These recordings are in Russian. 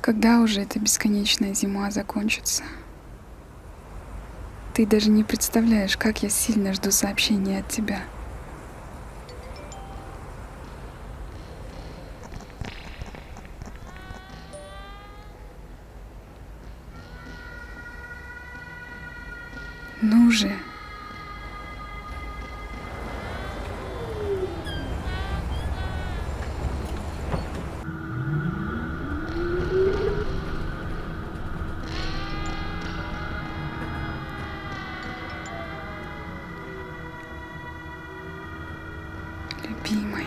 Когда уже эта бесконечная зима закончится? Ты даже не представляешь, как я сильно жду сообщения от тебя. Ну же. Любимая.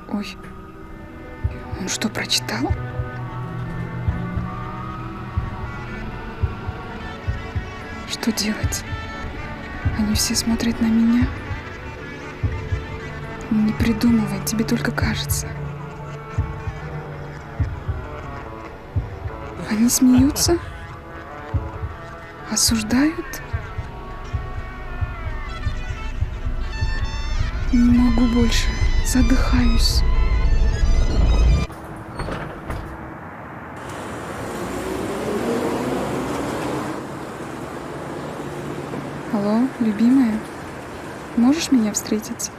Ой, он что, прочитал? Что делать? Они все смотрят на меня. Не придумывай, тебе только кажется. Они смеются? Осуждают? Не могу больше, задыхаюсь. Алло, любимая, можешь меня встретить?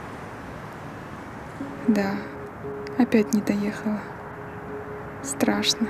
Да, опять не доехала. Страшно.